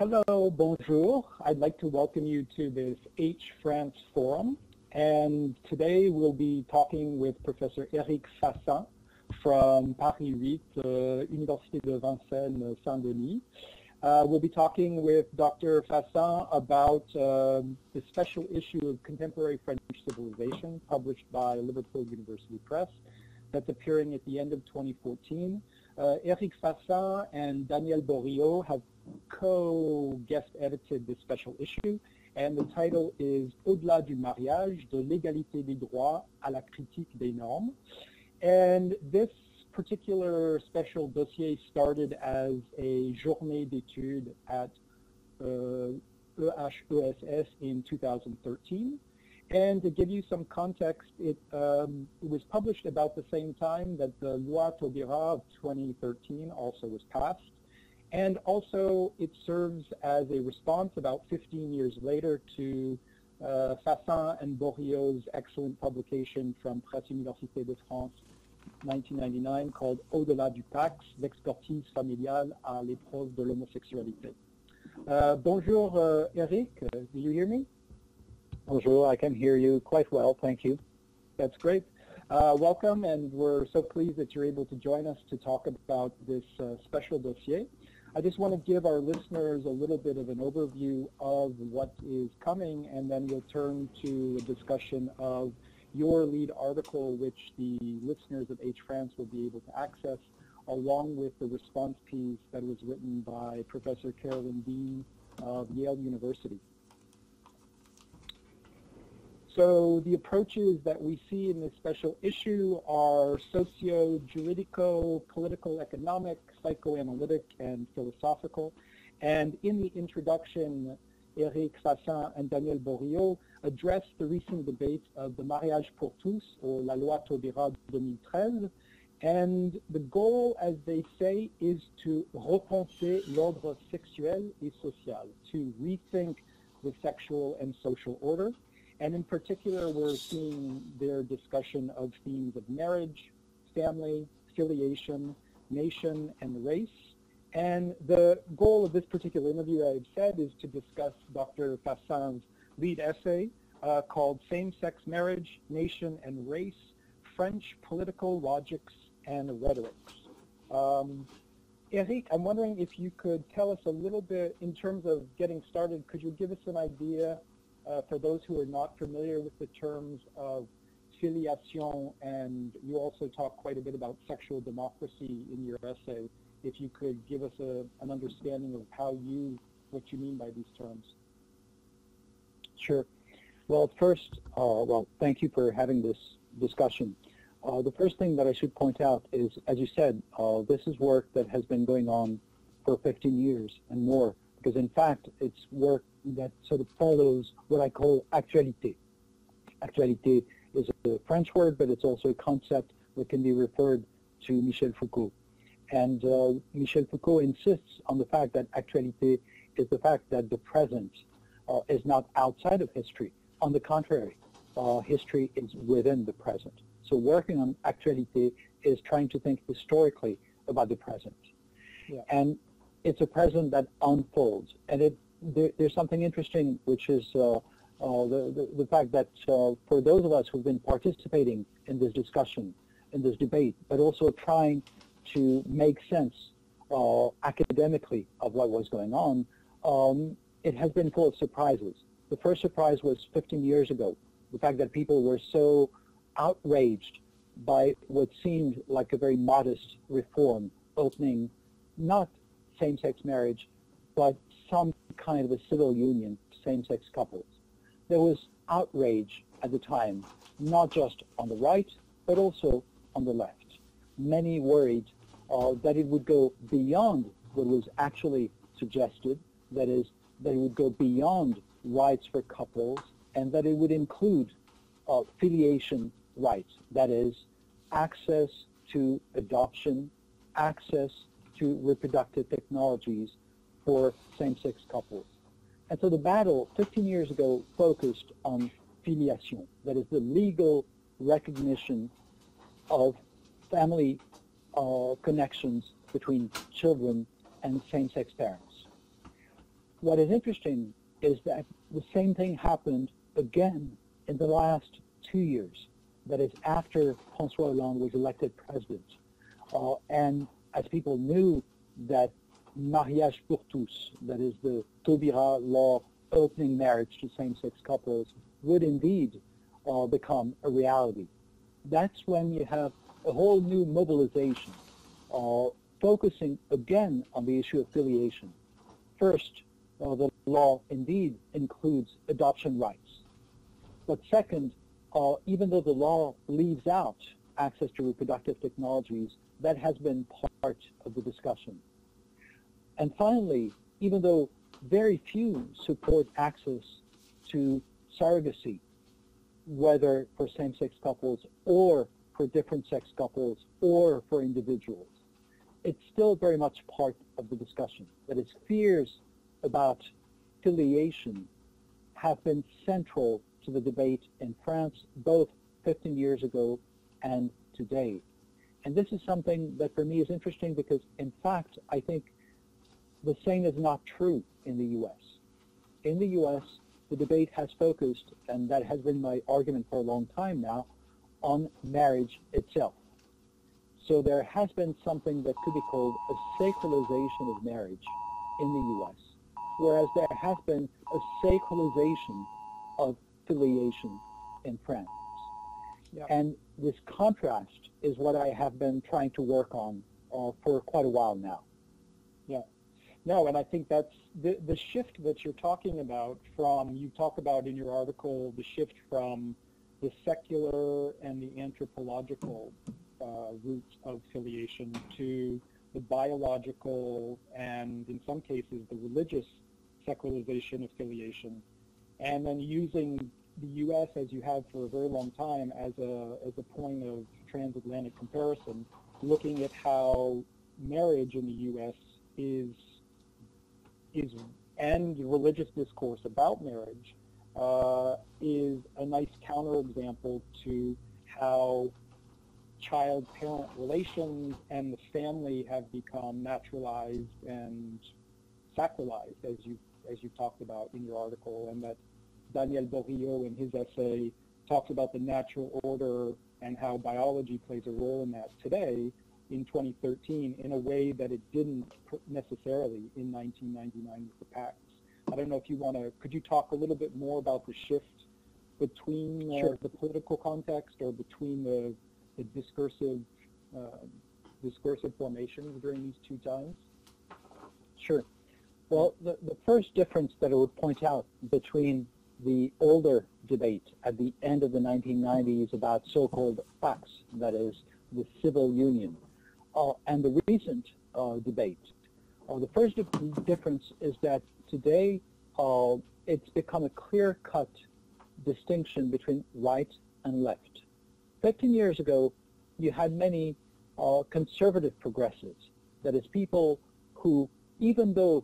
Hello, bonjour. I'd like to welcome you to this H France Forum. And today we'll be talking with Professor Eric Fassin from Paris 8, Université de Vincennes, Saint-Denis. We'll be talking with Dr. Fassin about the special issue of Contemporary French Civilization published by Liverpool University Press that's appearing at the end of 2014. Eric Fassin and Daniel Borio have co-guest edited this special issue, and the title is Au-delà du mariage, de l'égalité des droits à la critique des normes. And this particular special dossier started as a journée d'études at EHESS in 2013. And to give you some context, it was published about the same time that the Loi Taubira of 2013 also was passed. And also it serves as a response about 15 years later to Fassin and Borio's excellent publication from Presse Université de France 1999 called Au-delà du Pax, l'expertise familiale à l'épreuve de l'homosexualité. Bonjour, Eric, do you hear me? Bonjour, I can hear you quite well, thank you. That's great. Welcome, and we're so pleased that you're able to join us to talk about this special dossier. I just want to give our listeners a little bit of an overview of what is coming, and then we'll turn to a discussion of your lead article, which the listeners of H France will be able to access, along with the response piece that was written by Professor Carolyn Dean of Yale University. So the approaches that we see in this special issue are socio-juridico, political, economic, psychoanalytic, and philosophical. And in the introduction, Eric Fassin and Daniel Borio addressed the recent debate of the mariage pour tous, or la loi Taubira 2013. And the goal, as they say, is to repenser l'ordre sexuel et social, to rethink the sexual and social order. And in particular, we're seeing their discussion of themes of marriage, family, filiation, nation, and race. And the goal of this particular interview, I've said, is to discuss Dr. Fassin's lead essay called Same-Sex Marriage, Nation, and Race, French Political Logics and Rhetorics. Eric, I'm wondering if you could tell us a little bit, in terms of getting started, could you give us an idea for those who are not familiar with the terms of filiation, and you also talk quite a bit about sexual democracy in your essay, if you could give us an understanding of what you mean by these terms. Sure. Well, first, thank you for having this discussion. The first thing that I should point out is, as you said, this is work that has been going on for 15 years and more, because in fact, it's work that sort of follows what I call actualité. Actualité is a French word, but it's also a concept that can be referred to Michel Foucault. And Michel Foucault insists on the fact that actualité is the fact that the present is not outside of history. On the contrary, history is within the present. So working on actualité is trying to think historically about the present. Yeah. And it's a present that unfolds. And there's something interesting, which is the fact that for those of us who've been participating in this discussion, in this debate, but also trying to make sense academically of what was going on, it has been full of surprises. The first surprise was 15 years ago, the fact that people were so outraged by what seemed like a very modest reform, opening not same-sex marriage, but some kind of a civil union to same-sex couples. There was outrage at the time, not just on the right, but also on the left. Many worried that it would go beyond what was actually suggested, that is, that it would go beyond rights for couples, and that it would include filiation rights, that is, access to adoption, access to reproductive technologies for same-sex couples. And so the battle 15 years ago focused on filiation, that is the legal recognition of family connections between children and same-sex parents. what is interesting is that the same thing happened again in the last 2 years, that is after François Hollande was elected president. And as people knew that mariage pour tous, that is the Taubira law opening marriage to same-sex couples, would indeed become a reality. That's when you have a whole new mobilization focusing again on the issue of filiation. First, the law indeed includes adoption rights. But second, even though the law leaves out access to reproductive technologies, that has been part of the discussion. And finally, even though very few support access to surrogacy, whether for same-sex couples or for different-sex couples or for individuals, it's still very much part of the discussion. That is, fears about filiation have been central to the debate in France, both 15 years ago and today. And this is something that for me is interesting because, in fact, I think the same is not true in the U.S. In the U.S., the debate has focused, and that has been my argument for a long time now, on marriage itself. So there has been something that could be called a sacralization of marriage in the U.S., whereas there has been a sacralization of filiation in France. Yeah. And this contrast is what I have been trying to work on for quite a while now. Yeah. No, and I think that's the shift that you're talking about from, you talk about in your article, the shift from the secular and the anthropological roots of filiation to the biological and, in some cases, the religious secularization of filiation, and then using the U.S., as you have for a very long time, as a point of transatlantic comparison, looking at how marriage in the U.S. is and religious discourse about marriage is a nice counterexample to how child-parent relations and the family have become naturalized and sacralized, as you talked about in your article, and that Daniel Borillo in his essay talks about the natural order and how biology plays a role in that today in 2013 in a way that it didn't necessarily in 1999 with the pacts. I don't know if you want to, could you talk a little bit more about the shift between Sure. the political context or between the discursive formations during these two times? Sure. Well, the first difference that I would point out between the older debate at the end of the 1990s about so-called pacts, that is, the civil union, and the recent debate. The first difference is that today it's become a clear-cut distinction between right and left. 15 years ago, you had many conservative progressives, that is, people who, even though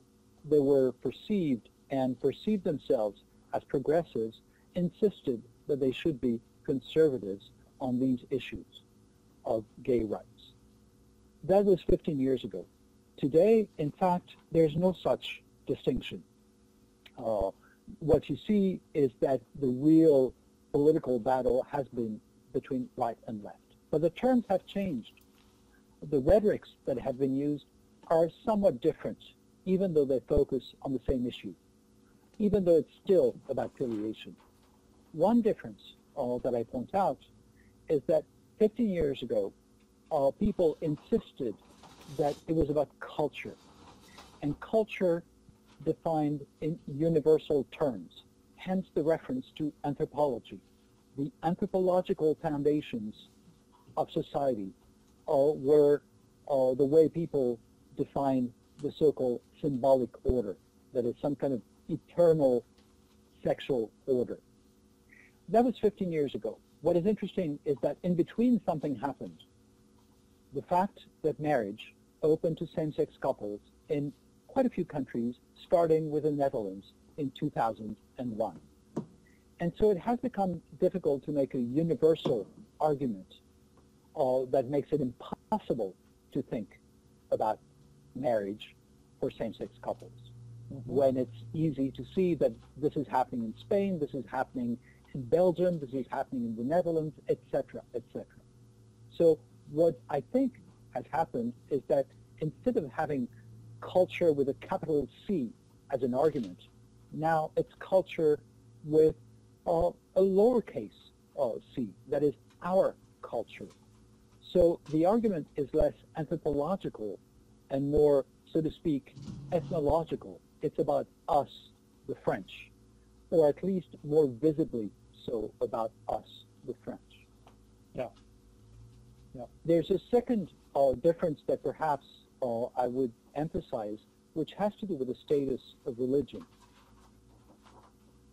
they were perceived themselves as progressives, insisted that they should be conservatives on these issues of gay rights. That was 15 years ago. Today, in fact, there's no such distinction. What you see is that the real political battle has been between right and left. But the terms have changed. The rhetorics that have been used are somewhat different, even though they focus on the same issue, even though it's still about filiation. One difference that I point out is that 15 years ago, people insisted that it was about culture, and culture defined in universal terms, hence the reference to anthropology. The anthropological foundations of society were the way people define the so-called symbolic order, that is some kind of eternal sexual order. That was 15 years ago. What is interesting is that in between something happened. The fact that marriage opened to same-sex couples in quite a few countries, starting with the Netherlands in 2001. And so it has become difficult to make a universal argument that makes it impossible to think about marriage for same-sex couples. when it's easy to see that this is happening in Spain, this is happening in Belgium, this is happening in the Netherlands, etc., etc. So what I think has happened is that instead of having culture with a capital C as an argument, now it's culture with a lowercase c, that is our culture. So the argument is less anthropological and more, so to speak, ethnological. It's about us, the French, or at least more visibly so about us, the French. Yeah. Yeah. There's a second difference that perhaps I would emphasize, which has to do with the status of religion.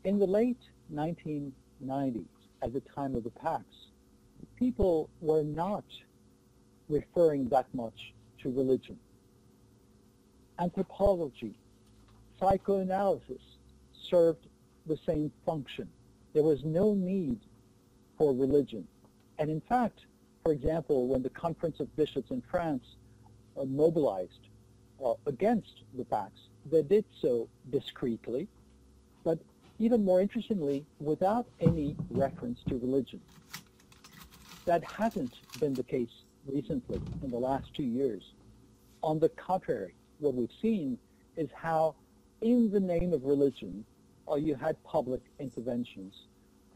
In the late 1990s, at the time of the Pax, people were not referring that much to religion. Anthropology, psychoanalysis served the same function. There was no need for religion. And in fact, for example, when the Conference of Bishops in France mobilized against the Pax, they did so discreetly, but even more interestingly, without any reference to religion. That hasn't been the case recently in the last 2 years. On the contrary, what we've seen is how, in the name of religion, you had public interventions.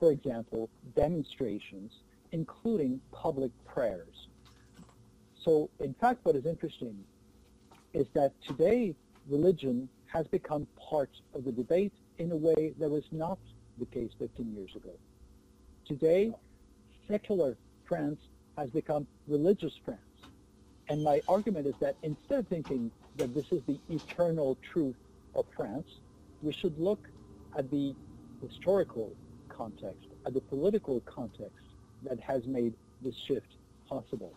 For example, demonstrations, including public prayers. So, in fact, what is interesting is that today religion has become part of the debate in a way that was not the case 15 years ago. Today, secular France has become religious France. And my argument is that instead of thinking that this is the eternal truth of France, we should look at the historical context, at the political context that has made this shift possible.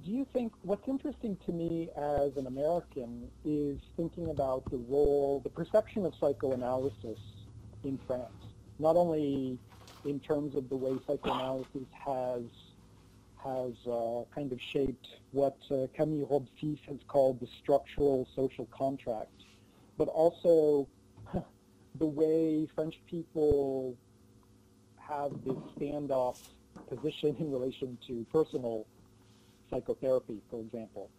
Do you think, what's interesting to me as an American is thinking about the role, the perception of psychoanalysis in France, not only in terms of the way psychoanalysis has kind of shaped what Camille Robsys has called the structural social contract, but also the way French people have this standoff position in relation to personal psychotherapy, for example.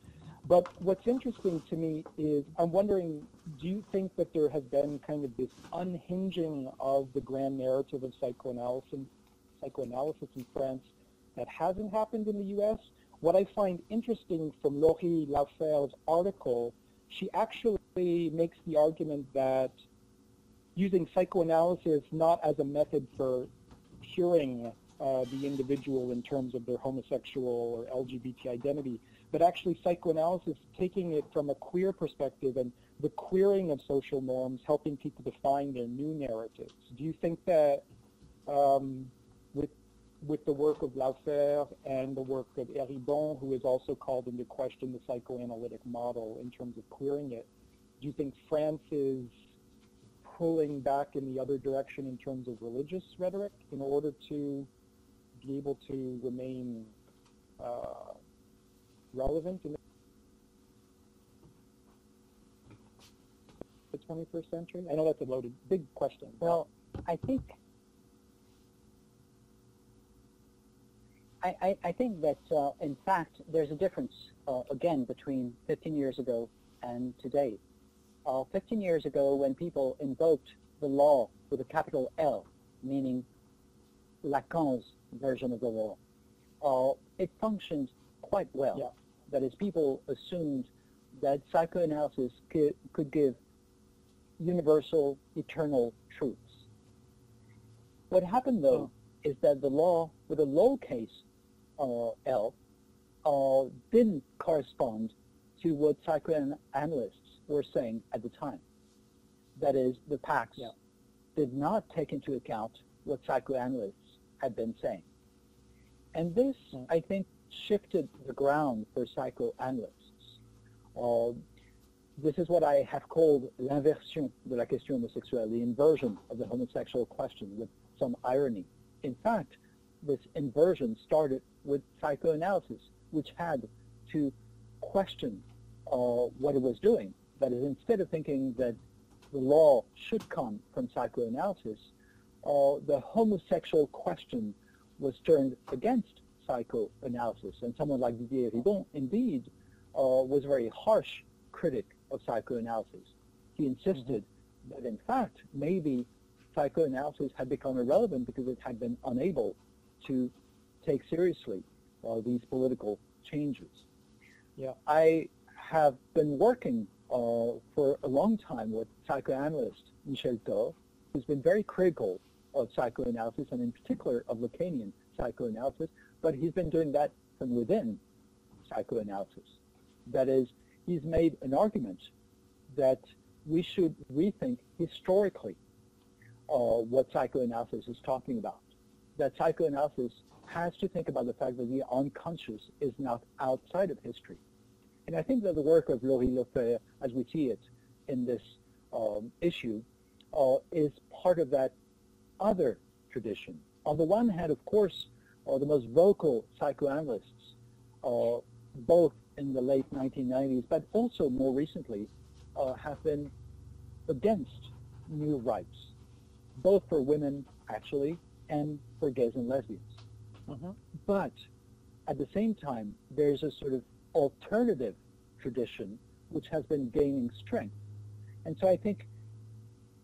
But what's interesting to me is I'm wondering, do you think that there has been kind of this unhinging of the grand narrative of psychoanalysis in France that hasn't happened in the U.S.? What I find interesting from Laurie Laufer's article, she actually makes the argument that using psychoanalysis not as a method for curing the individual in terms of their homosexual or LGBT identity, but actually psychoanalysis taking it from a queer perspective and the queering of social norms, helping people define their new narratives. Do you think that with the work of Laufer and the work of Eribon, who has also called into question the psychoanalytic model in terms of queering it, do you think France is pulling back in the other direction in terms of religious rhetoric in order to be able to remain relevant in the 21st century? I know that's a loaded, big question. Well, I think that, in fact, there's a difference, again, between 15 years ago and today. 15 years ago, when people invoked the law with a capital L, meaning Lacan's version of the law, it functioned quite well. Yeah. That is, people assumed that psychoanalysis could give universal, eternal truths. What happened, though, is that the law with a lowercase L didn't correspond to what psychoanalysts were saying at the time. That is, the Pax did not take into account what psychoanalysts had been saying. And this, I think, shifted the ground for psychoanalysts. This is what I have called l'inversion de la question homosexuelle, the inversion of the homosexual question, with some irony. In fact, this inversion started with psychoanalysis, which had to question what it was doing. That is, instead of thinking that the law should come from psychoanalysis, the homosexual question was turned against psychoanalysis. And someone like Didier Ribon, indeed, was a very harsh critic of psychoanalysis. He insisted that, in fact, maybe psychoanalysis had become irrelevant because it had been unable to take seriously these political changes. Yeah. I have been working for a long time with psychoanalyst Michel Thor, who's been very critical of psychoanalysis and in particular of Lacanian psychoanalysis, but he's been doing that from within psychoanalysis. That is, he's made an argument that we should rethink historically what psychoanalysis is talking about. That psychoanalysis has to think about the fact that the unconscious is not outside of history. And I think that the work of Laurie Lefebvre, as we see it in this issue, is part of that other tradition. On the one hand, of course, the most vocal psychoanalysts, both in the late 1990s, but also more recently, have been against new rights, both for women, actually, and for gays and lesbians. But at the same time, there's a sort of alternative tradition which has been gaining strength. And so I think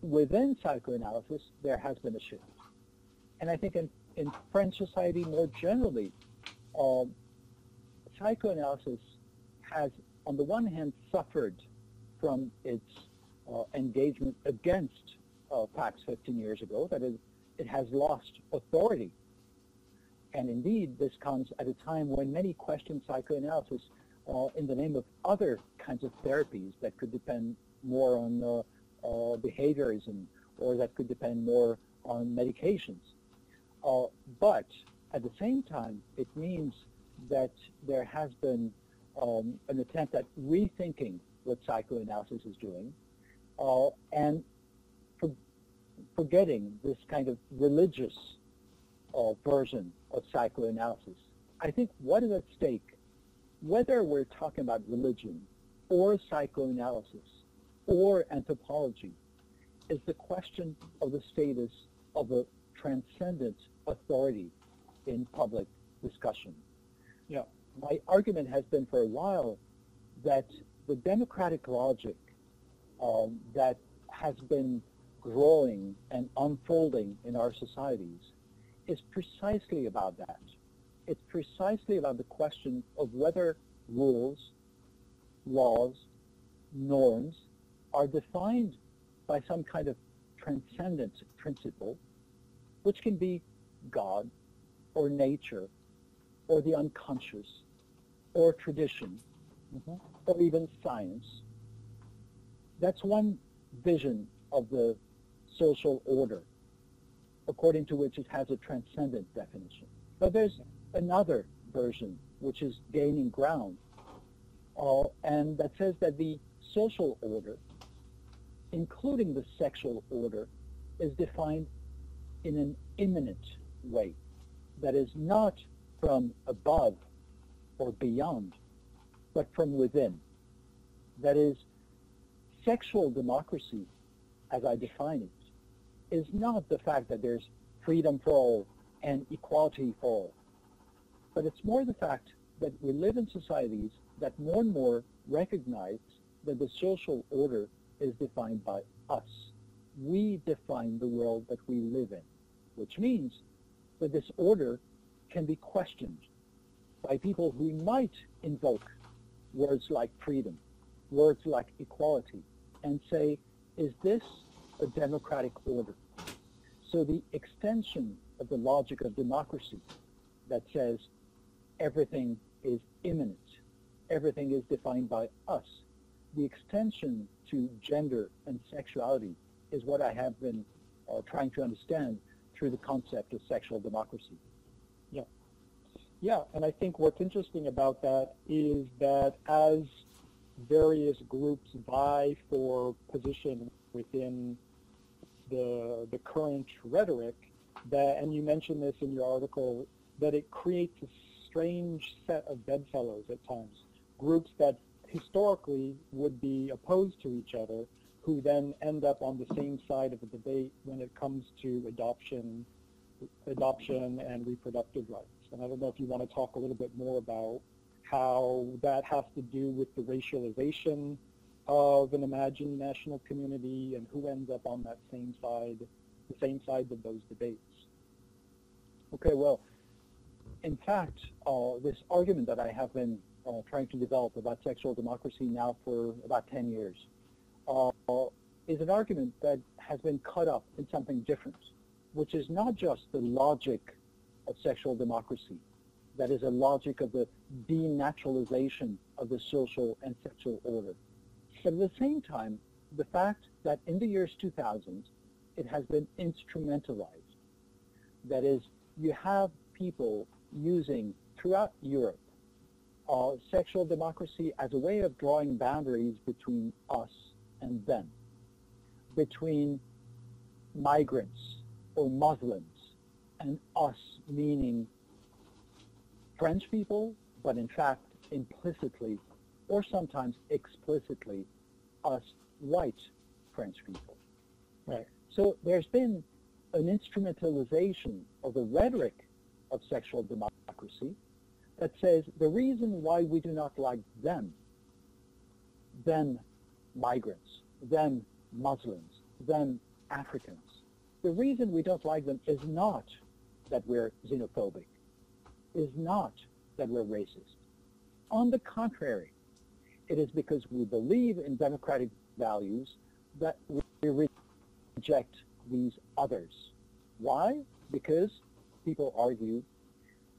within psychoanalysis, there has been a shift. And I think in French society more generally, psychoanalysis has, on the one hand, suffered from its engagement against facts 15 years ago, that is, it has lost authority. And indeed, this comes at a time when many question psychoanalysis in the name of other kinds of therapies that could depend more on behaviorism, or that could depend more on medications. But at the same time, it means that there has been an attempt at rethinking what psychoanalysis is doing, and forgetting this kind of religious version of psychoanalysis. I think what is at stake, whether we're talking about religion or psychoanalysis or anthropology, is the question of the status of a transcendent authority in public discussion. Yeah. My argument has been for a while that the democratic logic that has been growing and unfolding in our societies is precisely about that. It's precisely about the question of whether rules, laws, norms are defined by some kind of transcendent principle, which can be God or nature or the unconscious or tradition or even science. That's one vision of the social order, according to which it has a transcendent definition. But there's another version which is gaining ground, and that says that the social order, including the sexual order, is defined in an immanent way, that is not from above or beyond, but from within. That is, sexual democracy, as I define it, is not the fact that there's freedom for all and equality for all, but it's more the fact that we live in societies that more and more recognize that the social order is defined by us. We define the world that we live in, which means that this order can be questioned by people who might invoke words like freedom, words like equality, and say, is this a democratic order? So the extension of the logic of democracy that says everything is immanent, everything is defined by us, the extension to gender and sexuality is what I have been trying to understand through the concept of sexual democracy. Yeah, and I think what's interesting about that is that as various groups vie for position within the current rhetoric, that, and you mentioned this in your article, that it creates a strange set of bedfellows at times. Groups that historically would be opposed to each other, who then end up on the same side of the debate when it comes to adoption and reproductive rights. And I don't know if you want to talk a little bit more about how that has to do with the racialization of an imagined national community and who ends up on that same side, the same sides of those debates. Okay, well, in fact, this argument that I have been trying to develop about sexual democracy now for about 10 years is an argument that has been cut up in something different, which is not just the logic of sexual democracy, that is a logic of the denaturalization of the social and sexual order. But at the same time, the fact that in the years 2000, it has been instrumentalized. That is, you have people using throughout Europe sexual democracy as a way of drawing boundaries between us and them, between migrants or Muslims and us, meaning French people, but in fact implicitly or sometimes explicitly us white French people. Right. So there's been an instrumentalization of the rhetoric of sexual democracy that says the reason why we do not like them migrants, them Muslims, them Africans, the reason we don't like them is not that we're xenophobic, is not that we're racist. On the contrary, it is because we believe in democratic values that we reject these others. Why? Because people argue,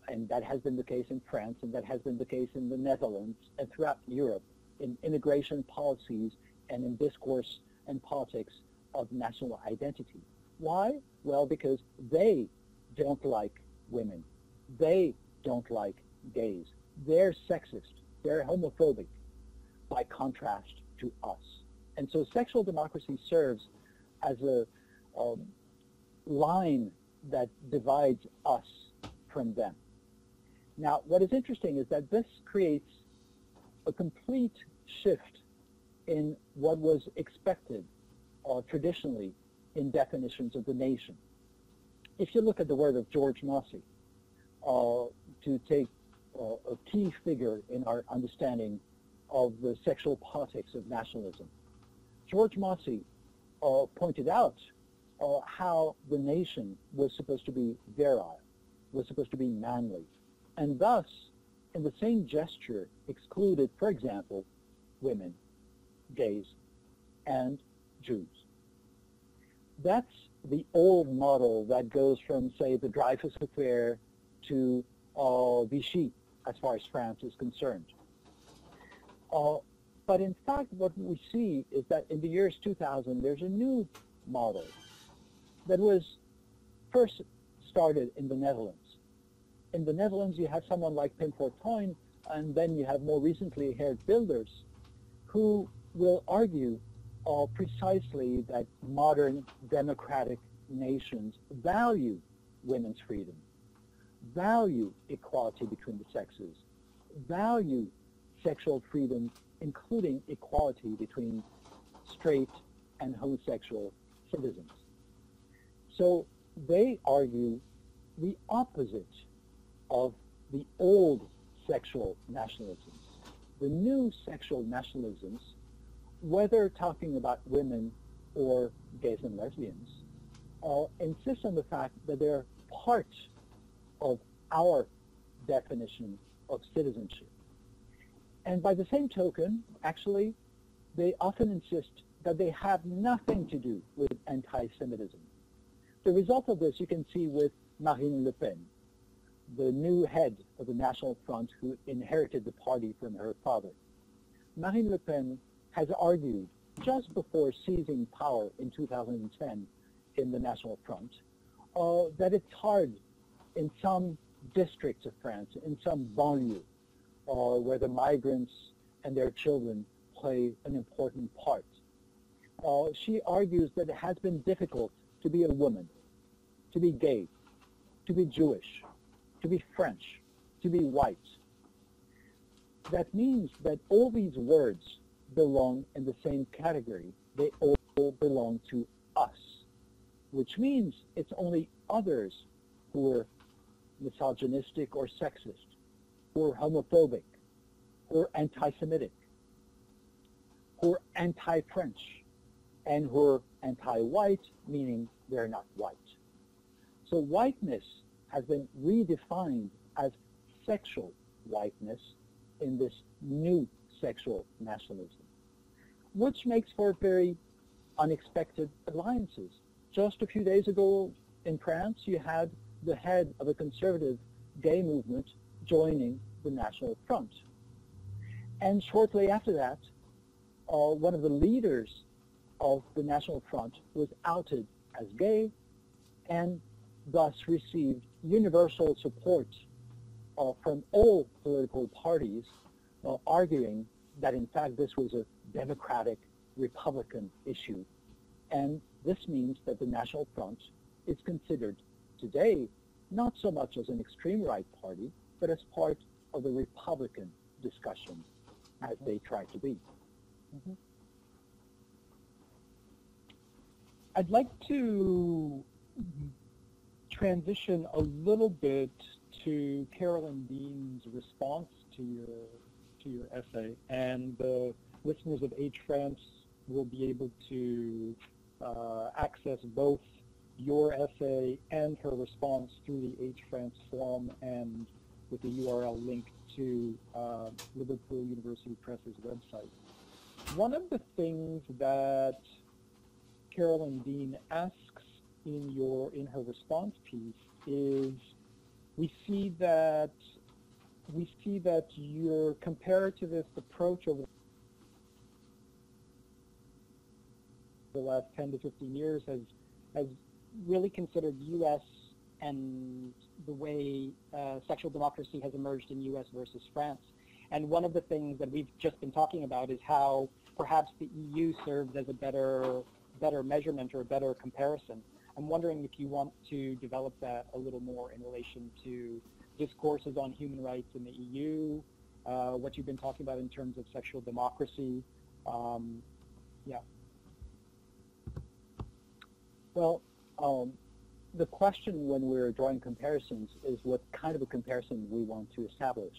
and that has been the case in France, and that has been the case in the Netherlands, and throughout Europe, in immigration policies and in discourse and politics of national identity. Why? Well, because they don't like women. They don't like gays. They're sexist. They're homophobic by contrast to us. And so sexual democracy serves as a line that divides us from them. Now, what is interesting is that this creates a complete shift in what was expected traditionally in definitions of the nation. If you look at the word of George Massey, to take a key figure in our understanding of the sexual politics of nationalism, George Massey pointed out how the nation was supposed to be virile, was supposed to be manly, and thus, in the same gesture, excluded, for example, women, gays, and Jews. That's the old model that goes from, say, the Dreyfus Affair to Vichy, as far as France is concerned. But in fact, what we see is that in the years 2000, there's a new model that was first started in the Netherlands. In the Netherlands, you have someone like Pim Fortuyn, and then you have more recently Geert Wilders, who will argue precisely that modern democratic nations value women's freedom, value equality between the sexes, value sexual freedom, including equality between straight and homosexual citizens. So they argue the opposite of the old sexual nationalisms. The new sexual nationalisms, whether talking about women or gays and lesbians, insist on the fact that they're part of our definition of citizenship. And by the same token, actually, they often insist that they have nothing to do with anti-Semitism. The result of this you can see with Marine Le Pen, the new head of the National Front who inherited the party from her father. Marine Le Pen has argued just before seizing power in 2010 in the National Front that it's hard in some districts of France, in some banlieue, where the migrants and their children play an important part. She argues that it has been difficult to be a woman, to be gay, to be Jewish, to be French, to be white. that means that all these words belong in the same category. They all belong to us, which means it's only others who are misogynistic or sexist, who are homophobic, who are anti-Semitic, who are anti-French, and who are anti-white, meaning they're not white. So whiteness has been redefined as sexual whiteness in this new sexual nationalism, which makes for very unexpected alliances. Just a few days ago in France, you had the head of a conservative gay movement joining the National Front. And shortly after that, one of the leaders of the National Front was outed as gay and thus received universal support from all political parties, arguing that in fact this was a democratic Republican issue. And this means that the National Front is considered today not so much as an extreme right party, but as part of the Republican discussion, as they try to be. Mm-hmm. I'd like to transition a little bit to Carolyn Dean's response to your essay, and the listeners of H France will be able to access both your essay and her response through the H France forum and with the URL link to Liverpool University Press's website. One of the things that Carolyn Dean asks in her response piece is we see that your comparativist approach over the last 10 to 15 years has really considered U.S. and the way sexual democracy has emerged in U.S. versus France. And one of the things that we've just been talking about is how perhaps the EU serves as a better measurement or a better comparison. I'm wondering if you want to develop that a little more in relation to discourses on human rights in the EU, what you've been talking about in terms of sexual democracy. Yeah. Well, the question when we're drawing comparisons is what kind of a comparison we want to establish.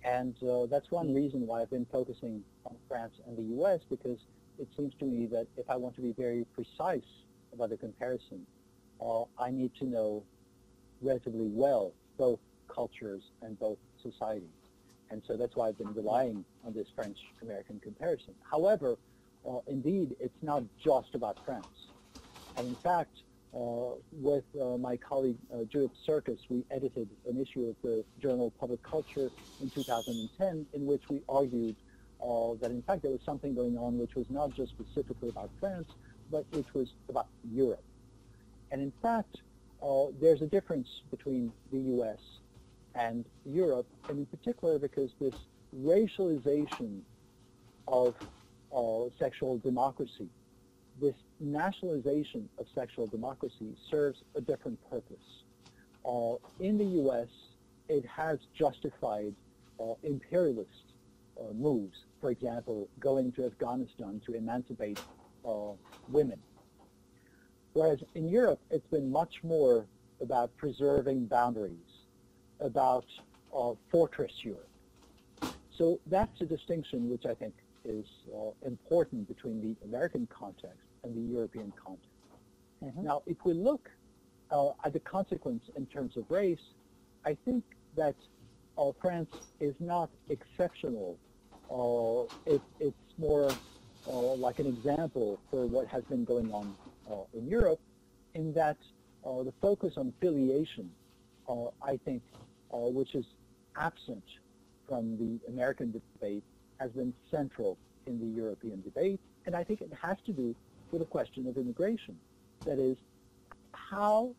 And that's one reason why I've been focusing on France and the U.S., because it seems to me that if I want to be very precise about the comparison, I need to know relatively well both cultures and both societies. And so that's why I've been relying on this French-American comparison. However, indeed, it's not just about France. And in fact, with my colleague Judith Circus, we edited an issue of the journal Public Culture in 2010 in which we argued that in fact there was something going on which was not just specifically about France, but which was about Europe. And in fact, there's a difference between the U.S. and Europe, and in particular because this racialization of sexual democracy, this nationalization of sexual democracy serves a different purpose. In the U.S., it has justified imperialist moves, for example, going to Afghanistan to emancipate women. Whereas in Europe, it's been much more about preserving boundaries, about fortress Europe. So that's a distinction which I think is important between the American context and the European context. Mm-hmm. Now, if we look at the consequence in terms of race, I think that France is not exceptional. It's more like an example for what has been going on in Europe, in that the focus on filiation, I think, which is absent from the American debate, has been central in the European debate, and I think it has to do with the question of immigration. That is, how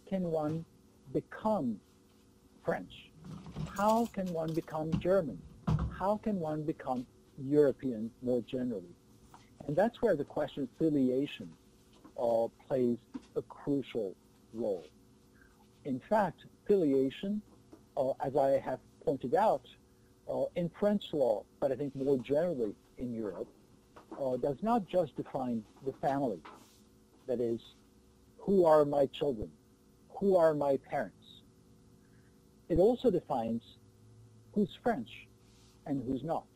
can one become French? How can one become German? How can one become European more generally? And that's where the question of filiation plays a crucial role. In fact, filiation, as I have pointed out, in French law, but I think more generally in Europe, does not just define the family. That is, who are my children? Who are my parents? It also defines who's French and who's not.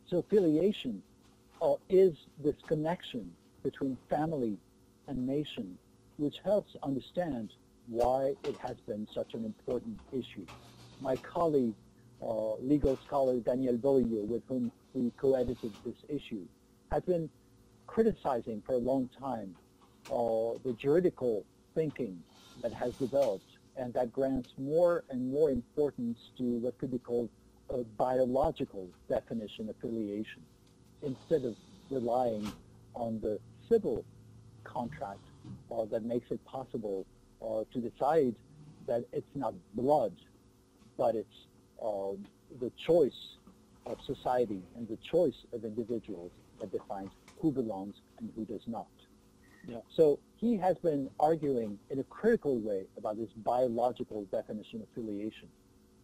So filiation is this connection between family and nation, which helps understand why it has been such an important issue. My colleague, legal scholar Daniel Beaulieu, with whom we co-edited this issue, has been criticizing for a long time the juridical thinking that has developed and that grants more and more importance to what could be called a biological definition of filiation, instead of relying on the civil contract that makes it possible to decide that it's not blood, but it's the choice of society and the choice of individuals that defines who belongs and who does not. Yeah. So he has been arguing in a critical way about this biological definition of filiation.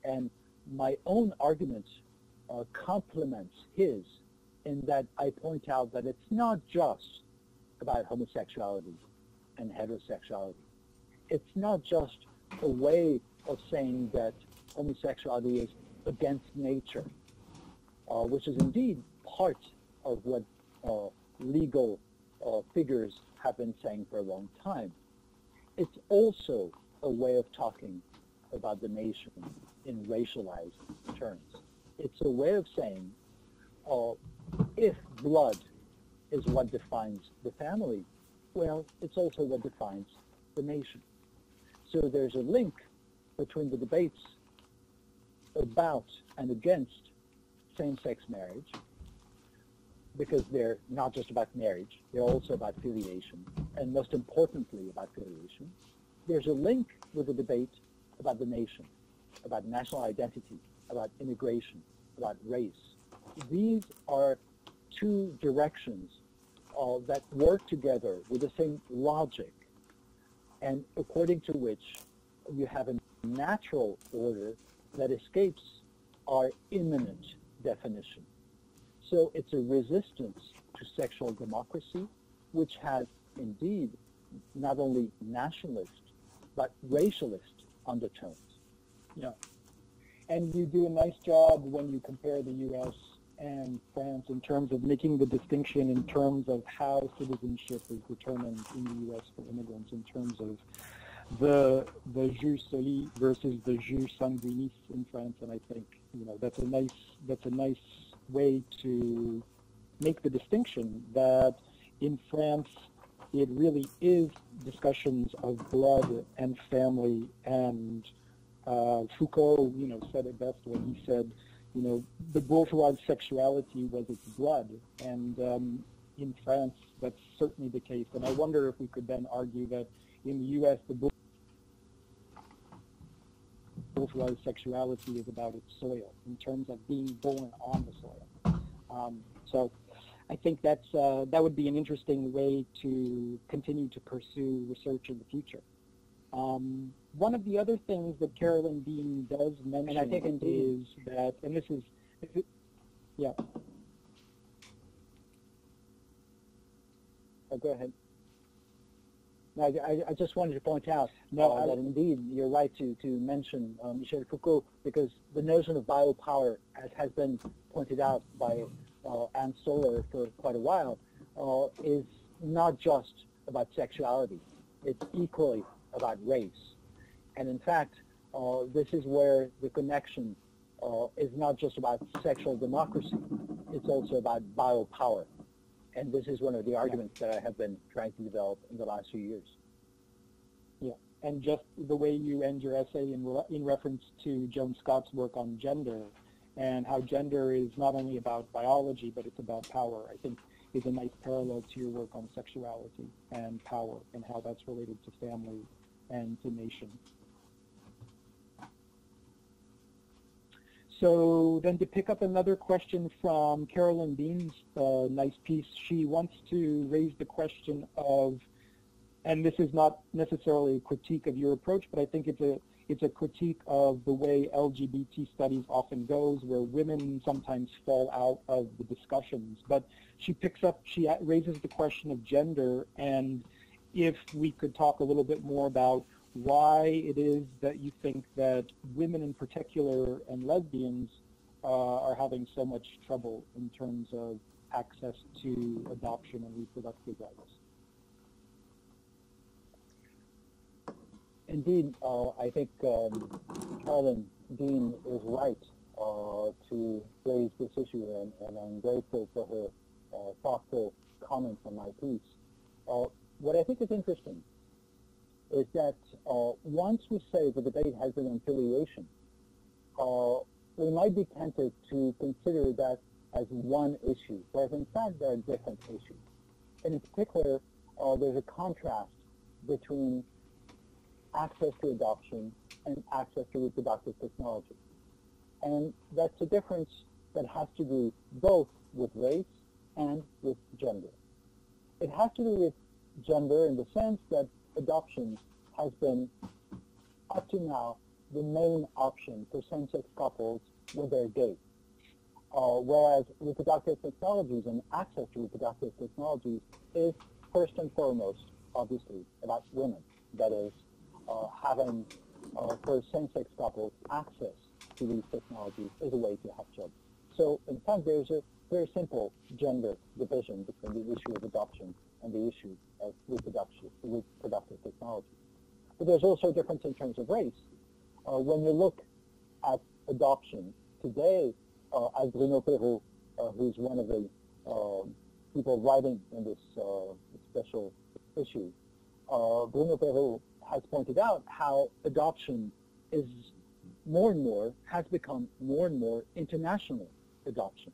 And my own argument complements his in that I point out that it's not just about homosexuality and heterosexuality. It's not just a way of saying that homosexuality is against nature, which is indeed part of what legal figures have been saying for a long time. It's also a way of talking about the nation in racialized terms. It's a way of saying if blood is what defines the family, well, it's also what defines the nation. So there's a link between the debates about and against same-sex marriage, because they're not just about marriage, they're also about filiation, and most importantly about filiation. There's a link with the debate about the nation, about national identity, about immigration, about race. These are two directions that work together with the same logic, and according to which you have a natural order that escapes our immanent definition. So it's a resistance to sexual democracy, which has indeed not only nationalist, but racialist undertones. Yeah. And you do a nice job when you compare the U.S. and France in terms of making the distinction in terms of how citizenship is determined in the U.S. for immigrants, in terms of the jus soli versus the jus sanguinis in France. And I think that's a nice way to make the distinction that in France it really is discussions of blood and family, and Foucault said it best when he said the bourgeois sexuality was its blood, and in France that's certainly the case. And I wonder if we could then argue that in the U.S. the bourgeois sexuality is about its soil, in terms of being born on the soil. So I think that would be an interesting way to continue to pursue research in the future. One of the other things that Carolyn Bean does mention, and I think is that, and this is yeah. Oh, go ahead. No, I just wanted to point out that indeed you're right to mention Michel Foucault, because the notion of biopower, as has been pointed out by Anne Stoller for quite a while, is not just about sexuality. It's equally about race. And in fact, this is where the connection is not just about sexual democracy, it's also about biopower. And this is one of the arguments that I have been trying to develop in the last few years. Yeah, and just the way you end your essay in reference to Joan Scott's work on gender, and how gender is not only about biology, but it's about power, I think is a nice parallel to your work on sexuality and power, and how that's related to family and to nation. So then to pick up another question from Carolyn Bean's nice piece, she wants to raise the question of, and this is not necessarily a critique of your approach, but I think it's It's a critique of the way LGBT studies often goes, where women sometimes fall out of the discussions. But she raises the question of gender, and if we could talk a little bit more about why it is that you think that women in particular and lesbians are having so much trouble in terms of access to adoption and reproductive rights. Indeed, I think Carolyn Dean is right to raise this issue, and I'm grateful for her thoughtful comments on my piece. What I think is interesting is that once we say the debate has been on filiation, we might be tempted to consider that as one issue, whereas in fact there are different issues. And in particular, there's a contrast between access to adoption and access to reproductive technology. And that's a difference that has to do both with race and with gender. It has to do with gender in the sense that adoption has been, up to now, the main option for same-sex couples when they're gay. Whereas reproductive technologies and access to reproductive technologies is first and foremost, obviously, about women. That is, having, for same-sex couples, access to these technologies is a way to have children. So, in fact, there's a very simple gender division between the issue of adoption and the issue of reproductive technology. But there's also a difference in terms of race. When you look at adoption today, as Bruno Perrault, who's one of the people writing in this special issue, Bruno Perrault has pointed out how adoption is has become more and more international adoption,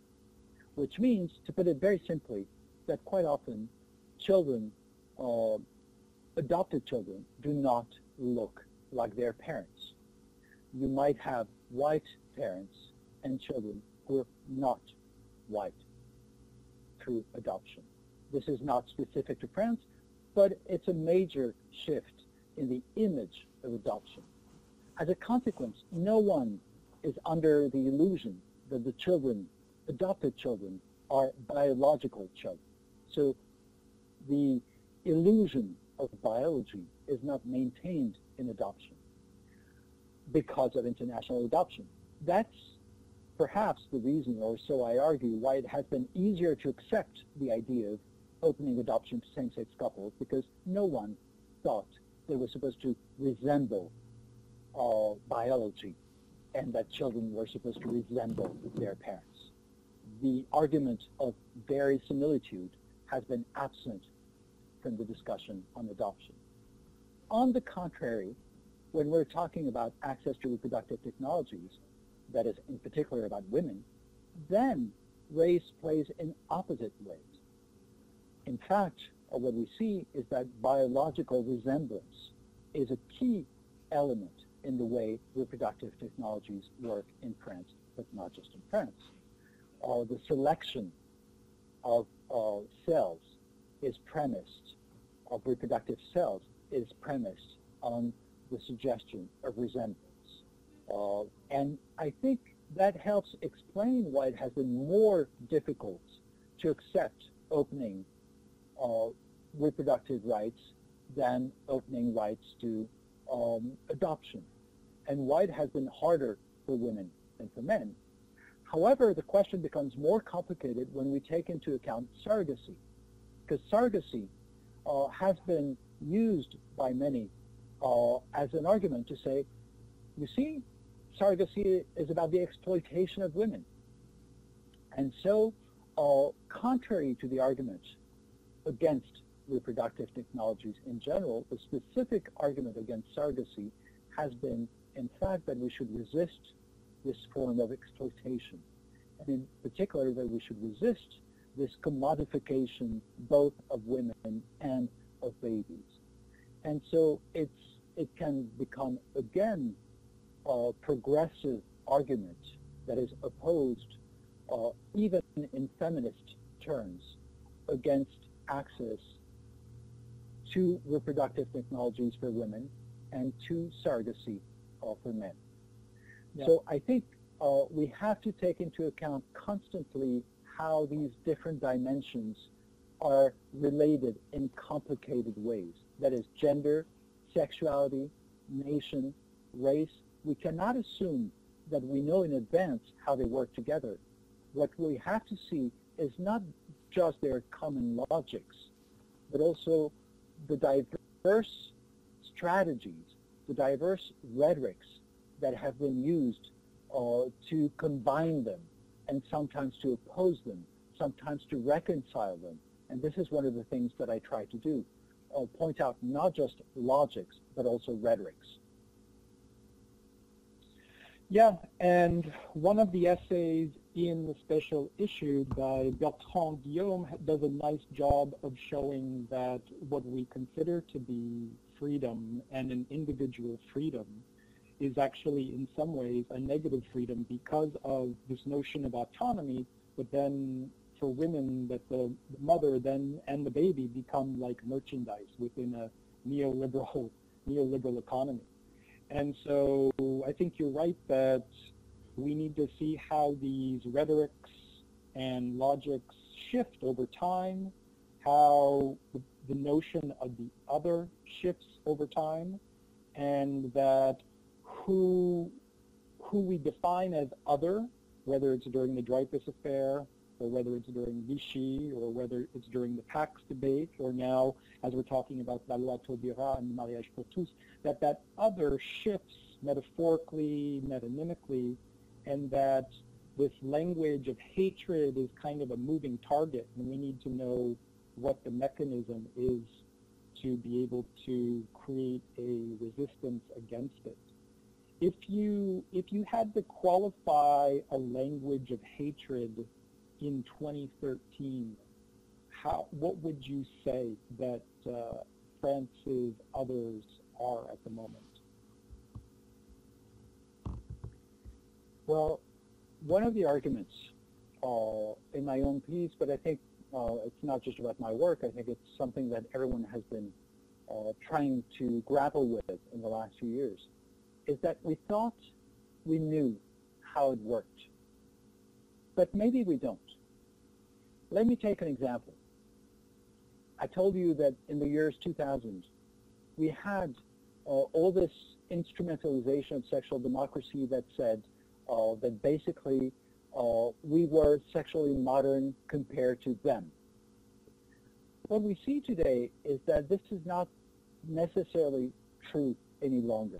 which means, to put it very simply, that quite often children, adopted children, do not look like their parents. You might have white parents and children who are not white through adoption. This is not specific to France, but it's a major shift in the image of adoption. As a consequence, no one is under the illusion that the children, adopted children, are biological children. So the illusion of biology is not maintained in adoption because of international adoption. That's perhaps the reason, or so I argue, why it has been easier to accept the idea of opening adoption to same-sex couples, because no one thought they were supposed to resemble biology and that children were supposed to resemble their parents. The argument of verisimilitude has been absent from the discussion on adoption. On the contrary, when we're talking about access to reproductive technologies, that is in particular about women, then race plays in opposite ways. In fact, what we see is that biological resemblance is a key element in the way reproductive technologies work in France, but not just in France. The selection of cells is premised, of reproductive cells is premised on the suggestion of resemblance. And I think that helps explain why it has been more difficult to accept opening reproductive rights than opening rights to adoption, and why it has been harder for women than for men. However, the question becomes more complicated when we take into account surrogacy, because surrogacy has been used by many as an argument to say, you see, surrogacy is about the exploitation of women. And so, contrary to the argument against reproductive technologies in general, the specific argument against surrogacy has been, in fact, that we should resist this form of exploitation, and in particular that we should resist this commodification both of women and of babies. And so it can become, again, a progressive argument that is opposed, even in feminist terms, against access to reproductive technologies for women and to surrogacy for men. Yeah. So I think we have to take into account constantly how these different dimensions are related in complicated ways. That is gender, sexuality, nation, race. We cannot assume that we know in advance how they work together. What we have to see is not just their common logics, but also the diverse strategies, the diverse rhetorics that have been used to combine them, and sometimes to oppose them, sometimes to reconcile them. And this is one of the things that I try to do, point out not just logics, but also rhetorics. Yeah, and one of the essays in the special issue by Bertrand Guillaume does a nice job of showing that what we consider to be freedom and an individual freedom is actually in some ways a negative freedom because of this notion of autonomy, but then for women that the mother then and the baby become like merchandise within a neoliberal economy. And so I think you're right that we need to see how these rhetorics and logics shift over time, how the notion of the other shifts over time, and that who we define as other, whether it's during the Dreyfus Affair, or whether it's during Vichy, or whether it's during the Pax debate, or now as we're talking about La Loi Taubira and Mariage pour tous, that other shifts metaphorically, metonymically, and that this language of hatred is kind of a moving target, and we need to know what the mechanism is to be able to create a resistance against it. If you had to qualify a language of hatred in 2013, what would you say that France's others are at the moment? Well, one of the arguments in my own piece, but I think it's not just about my work, I think it's something that everyone has been trying to grapple with in the last few years, is that we thought we knew how it worked, but maybe we don't. Let me take an example. I told you that in the years 2000, we had all this instrumentalization of sexual democracy that said that basically we were sexually modern compared to them. What we see today is that this is not necessarily true any longer.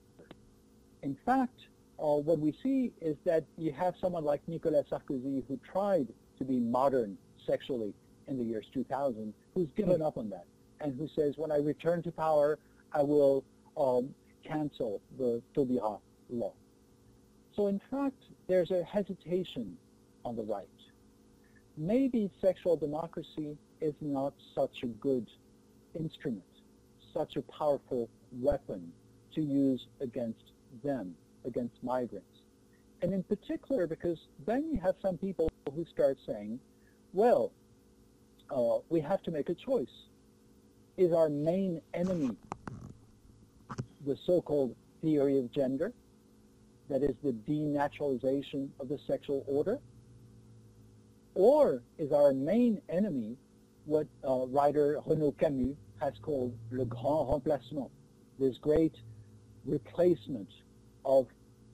In fact, what we see is that you have someone like Nicolas Sarkozy who tried to be modern sexually in the years 2000, who's given up on that, and who says, when I return to power, I will cancel the Taubira law. So in fact, there's a hesitation on the right. Maybe sexual democracy is not such a good instrument, such a powerful weapon to use against them, against migrants. And in particular, because then you have some people who start saying, well, we have to make a choice. Is our main enemy the so-called theory of gender, that is the denaturalization of the sexual order? Or is our main enemy what writer Renaud Camus has called le grand remplacement, this great replacement of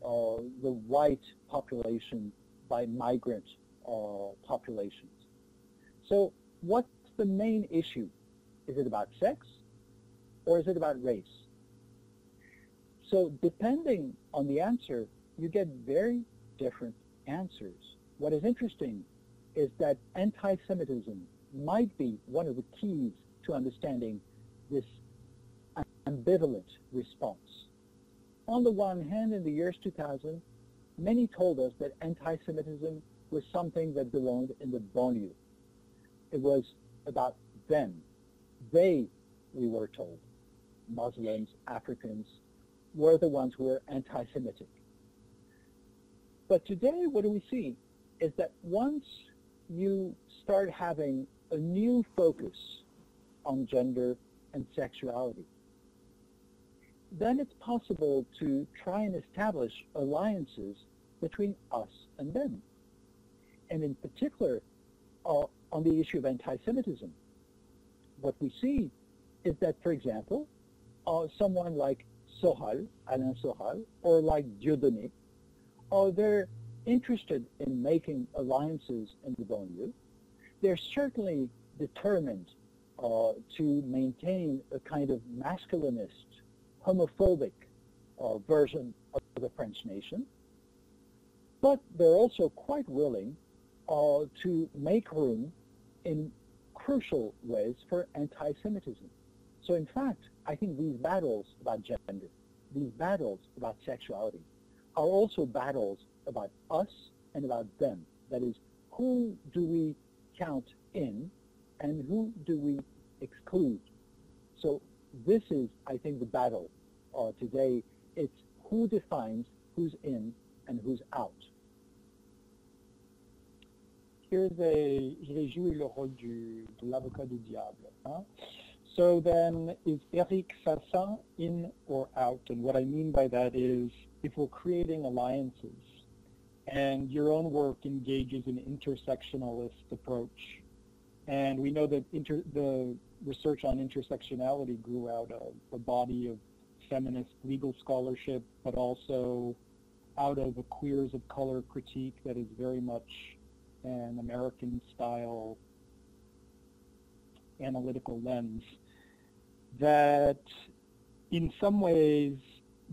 the white population by migrant populations? So what's the main issue? Is it about sex or is it about race? So depending on the answer, you get very different answers. What is interesting is that anti-Semitism might be one of the keys to understanding this ambivalent response. On the one hand, in the years 2000, many told us that anti-Semitism was something that belonged in the banlieue. It was about them. They, we were told, Muslims, Africans, were the ones who were anti-Semitic. But today, what do we see is that once you start having a new focus on gender and sexuality, then it's possible to try and establish alliances between us and them. And in particular, on the issue of anti-Semitism, what we see is that, for example, someone like Soral, Alain Soral, or like Dieudonné, they're interested in making alliances in the banlieue. They're certainly determined to maintain a kind of masculinist, homophobic version of the French nation, but they're also quite willing to make room in crucial ways for anti-Semitism. So in fact, I think these battles about gender, these battles about sexuality, are also battles about us and about them. That is, who do we count in and who do we exclude? So this is, I think, the battle today. It's who defines who's in and who's out. J'ai joué le rôle de l'avocat du diable. Hein? So then, is Eric Fassin in or out? And what I mean by that is, if we're creating alliances, and your own work engages an intersectionalist approach, and we know that the research on intersectionality grew out of a body of feminist legal scholarship, but also out of a queers of color critique that is very much an American-style analytical lens, that in some ways,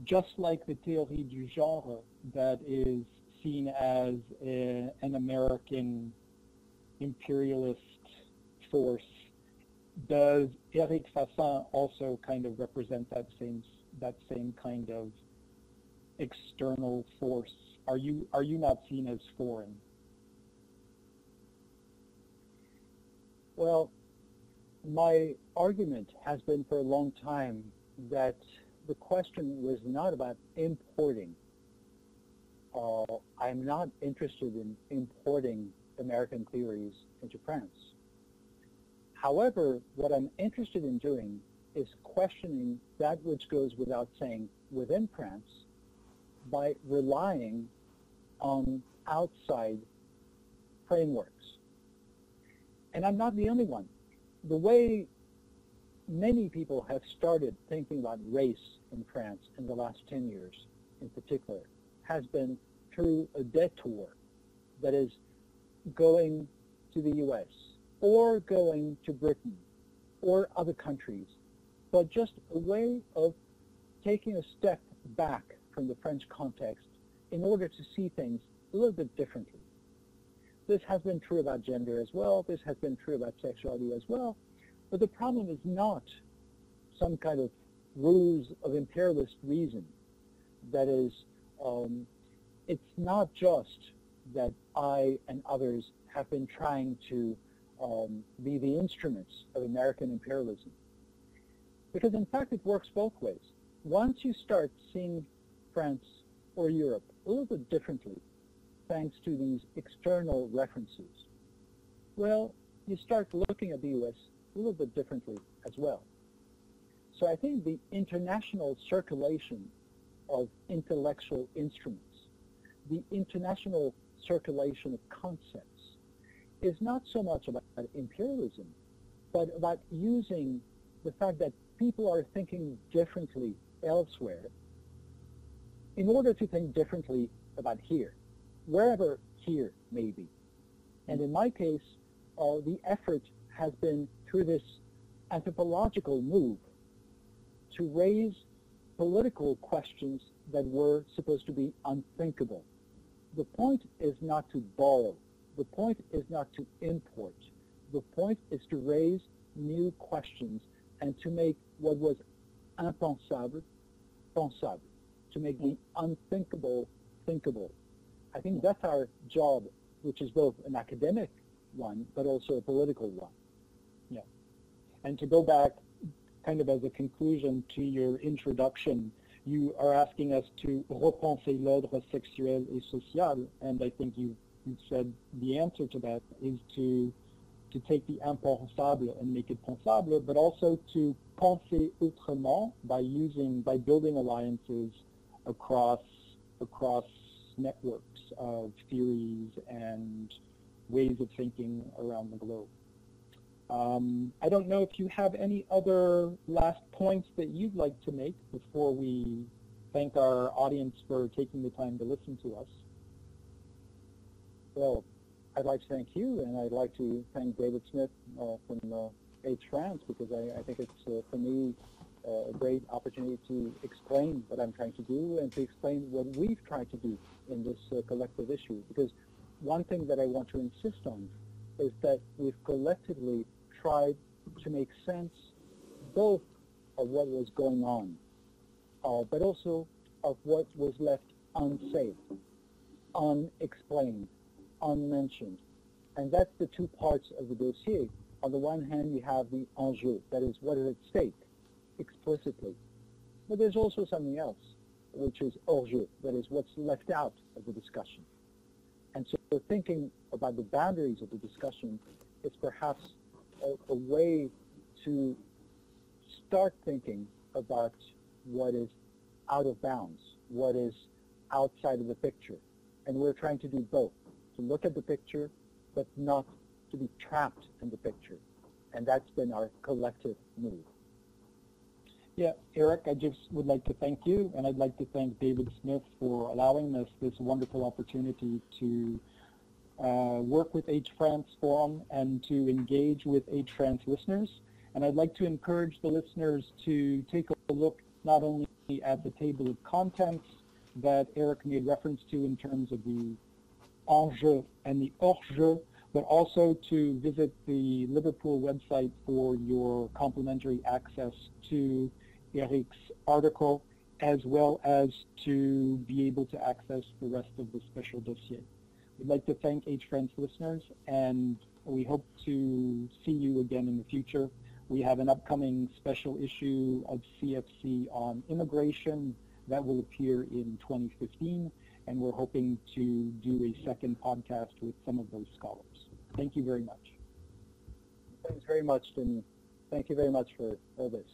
just like the théorie du genre that is seen as an American imperialist force, does Eric Fassin also kind of represent that same kind of external force? Are you not seen as foreign? Well, my argument has been for a long time that the question was not about importing. I'm not interested in importing American theories into France. However, what I'm interested in doing is questioning that which goes without saying within France by relying on outside frameworks. And I'm not the only one. The way many people have started thinking about race in France in the last 10 years in particular has been through a detour, that is, going to the US or going to Britain or other countries, but just a way of taking a step back from the French context in order to see things a little bit differently. This has been true about gender as well. This has been true about sexuality as well. But the problem is not some kind of ruse of imperialist reason. That is, it's not just that I and others have been trying to be the instruments of American imperialism. Because in fact, it works both ways. Once you start seeing France or Europe a little bit differently, thanks to these external references, well, you start looking at the US a little bit differently as well. So I think the international circulation of intellectual instruments, the international circulation of concepts, is not so much about imperialism, but about using the fact that people are thinking differently elsewhere in order to think differently about here, wherever here may be. And in my case, the effort has been through this anthropological move to raise political questions that were supposed to be unthinkable. The point is not to borrow. The point is not to import. The point is to raise new questions and to make what was impensable, pensable, to make the unthinkable, thinkable. I think that's our job, which is both an academic one, but also a political one. Yeah. And to go back kind of as a conclusion to your introduction, you are asking us to repenser l'ordre sexuel et social, and I think you said the answer to that is to to take the impensable and make it pensable, but also to penser autrement by building alliances across networks of theories and ways of thinking around the globe. I don't know if you have any other last points that you'd like to make before we thank our audience for taking the time to listen to us. Well, I'd like to thank you, and I'd like to thank David Smith from H France, because I think it's, for me, a great opportunity to explain what I'm trying to do and to explain what we've tried to do in this collective issue. Because one thing that I want to insist on is that we've collectively tried to make sense both of what was going on, but also of what was left unsaid, unexplained, unmentioned. And that's the two parts of the dossier. On the one hand, you have the enjeu, that is what is at stake, explicitly. But there's also something else, which is hors jeu, that is what's left out of the discussion. And so thinking about the boundaries of the discussion is perhaps a way to start thinking about what is out of bounds, what is outside of the picture. And we're trying to do both, to look at the picture, but not to be trapped in the picture. And that's been our collective move. Yeah, Eric, I just would like to thank you, and I'd like to thank David Smith for allowing us this wonderful opportunity to work with H France Forum and to engage with H France listeners. And I'd like to encourage the listeners to take a look not only at the table of contents that Eric made reference to in terms of the enjeu and the hors jeu, but also to visit the Liverpool website for your complimentary access to Eric's article, as well as to be able to access the rest of the special dossier. We'd like to thank H France listeners, and we hope to see you again in the future. We have an upcoming special issue of CFC on immigration that will appear in 2015, and we're hoping to do a second podcast with some of those scholars. Thank you very much. Thanks very much, Denis. Thank you very much for all this.